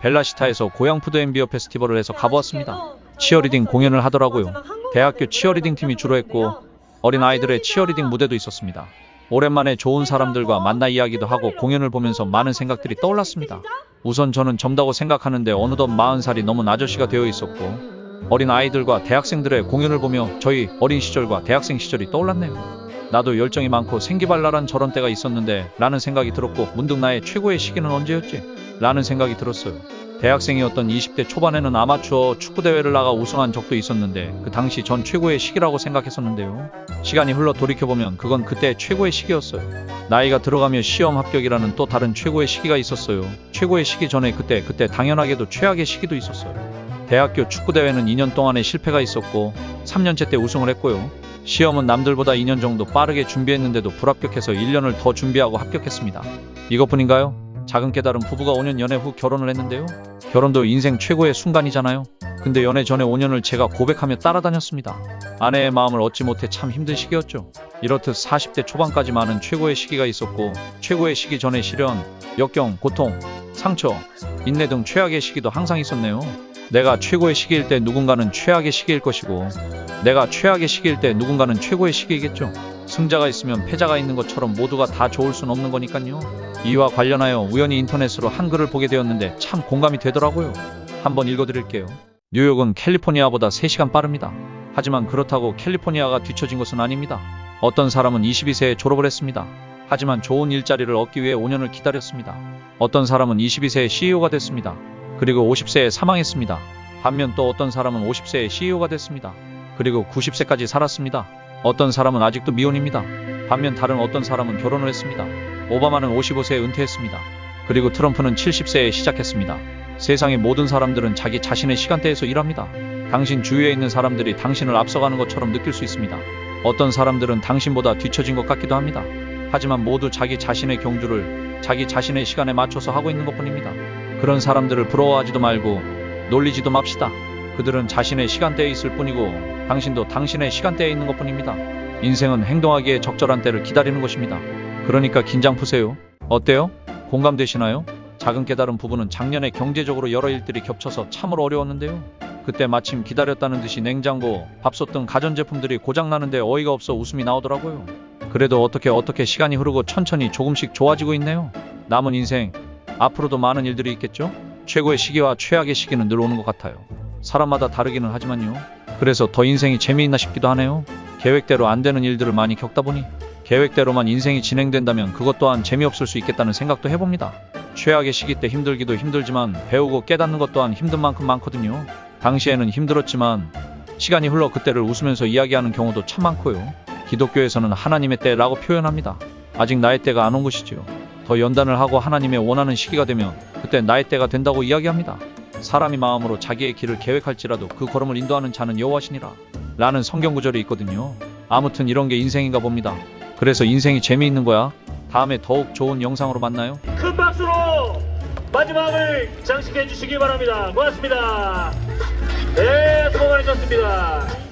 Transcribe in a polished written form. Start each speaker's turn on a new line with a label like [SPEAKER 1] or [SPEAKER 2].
[SPEAKER 1] 벨라시타에서 고양 푸드 엠비어 페스티벌을 해서 가보았습니다. 치어리딩 공연을 하더라고요. 대학교 치어리딩 팀이 주로 했고 어린 아이들의 치어리딩 무대도 있었습니다. 오랜만에 좋은 사람들과 만나 이야기도 하고 공연을 보면서 많은 생각들이 떠올랐습니다. 우선 저는 젊다고 생각하는데 어느덧 40살이 넘은 아저씨가 되어 있었고 어린 아이들과 대학생들의 공연을 보며 저희 어린 시절과 대학생 시절이 떠올랐네요. 나도 열정이 많고 생기발랄한 저런 때가 있었는데 라는 생각이 들었고 문득 나의 최고의 시기는 언제였지? 라는 생각이 들었어요. 대학생이었던 20대 초반에는 아마추어 축구대회를 나가 우승한 적도 있었는데 그 당시 전 최고의 시기라고 생각했었는데요. 시간이 흘러 돌이켜보면 그건 그때 최고의 시기였어요. 나이가 들어가며 시험 합격이라는 또 다른 최고의 시기가 있었어요. 최고의 시기 전에 그때 당연하게도 최악의 시기도 있었어요. 대학교 축구대회는 2년 동안의 실패가 있었고 3년째 때 우승을 했고요. 시험은 남들보다 2년 정도 빠르게 준비했는데도 불합격해서 1년을 더 준비하고 합격했습니다. 이것뿐인가요? 작은 깨달음, 부부가 5년 연애 후 결혼을 했는데요. 결혼도 인생 최고의 순간이잖아요. 근데 연애 전에 5년을 제가 고백하며 따라다녔습니다. 아내의 마음을 얻지 못해 참 힘든 시기였죠. 이렇듯 40대 초반까지 많은 최고의 시기가 있었고 최고의 시기 전에 시련, 역경, 고통, 상처, 인내 등 최악의 시기도 항상 있었네요. 내가 최고의 시기일 때 누군가는 최악의 시기일 것이고 내가 최악의 시기일 때 누군가는 최고의 시기이겠죠. 승자가 있으면 패자가 있는 것처럼 모두가 다 좋을 순 없는 거니까요. 이와 관련하여 우연히 인터넷으로 한 글을 보게 되었는데 참 공감이 되더라고요. 한번 읽어드릴게요. 뉴욕은 캘리포니아보다 3시간 빠릅니다. 하지만 그렇다고 캘리포니아가 뒤처진 것은 아닙니다. 어떤 사람은 22세에 졸업을 했습니다. 하지만 좋은 일자리를 얻기 위해 5년을 기다렸습니다. 어떤 사람은 22세에 CEO가 됐습니다. 그리고 50세에 사망했습니다. 반면 또 어떤 사람은 50세에 CEO가 됐습니다. 그리고 90세까지 살았습니다. 어떤 사람은 아직도 미혼입니다. 반면 다른 어떤 사람은 결혼을 했습니다. 오바마는 55세에 은퇴했습니다. 그리고 트럼프는 70세에 시작했습니다. 세상의 모든 사람들은 자기 자신의 시간대에서 일합니다. 당신 주위에 있는 사람들이 당신을 앞서가는 것처럼 느낄 수 있습니다. 어떤 사람들은 당신보다 뒤처진 것 같기도 합니다. 하지만 모두 자기 자신의 경주를 자기 자신의 시간에 맞춰서 하고 있는 것뿐입니다. 그런 사람들을 부러워하지도 말고 놀리지도 맙시다. 그들은 자신의 시간대에 있을 뿐이고 당신도 당신의 시간대에 있는 것뿐입니다. 인생은 행동하기에 적절한 때를 기다리는 것입니다. 그러니까 긴장 푸세요. 어때요? 공감되시나요? 작은 깨달은 부부는 작년에 경제적으로 여러 일들이 겹쳐서 참으로 어려웠는데요. 그때 마침 기다렸다는 듯이 냉장고, 밥솥 등 가전제품들이 고장나는데 어이가 없어 웃음이 나오더라고요. 그래도 어떻게 시간이 흐르고 천천히 조금씩 좋아지고 있네요. 남은 인생, 앞으로도 많은 일들이 있겠죠? 최고의 시기와 최악의 시기는 늘 오는 것 같아요. 사람마다 다르기는 하지만요. 그래서 더 인생이 재미있나 싶기도 하네요. 계획대로 안 되는 일들을 많이 겪다 보니 계획대로만 인생이 진행된다면 그것 또한 재미없을 수 있겠다는 생각도 해봅니다. 최악의 시기 때 힘들기도 힘들지만 배우고 깨닫는 것 또한 힘든 만큼 많거든요. 당시에는 힘들었지만 시간이 흘러 그때를 웃으면서 이야기하는 경우도 참 많고요. 기독교에서는 하나님의 때라고 표현합니다. 아직 나의 때가 안 온 것이지요. 더 연단을 하고 하나님의 원하는 시기가 되면 그때 나의 때가 된다고 이야기합니다. 사람이 마음으로 자기의 길을 계획할지라도 그 걸음을 인도하는 자는 여호와시니라 라는 성경 구절이 있거든요. 아무튼 이런 게 인생인가 봅니다. 그래서 인생이 재미있는 거야. 다음에 더욱 좋은 영상으로 만나요.
[SPEAKER 2] 큰 박수로 마지막을 장식해 주시기 바랍니다. 고맙습니다. 네, 수고 많으셨습니다.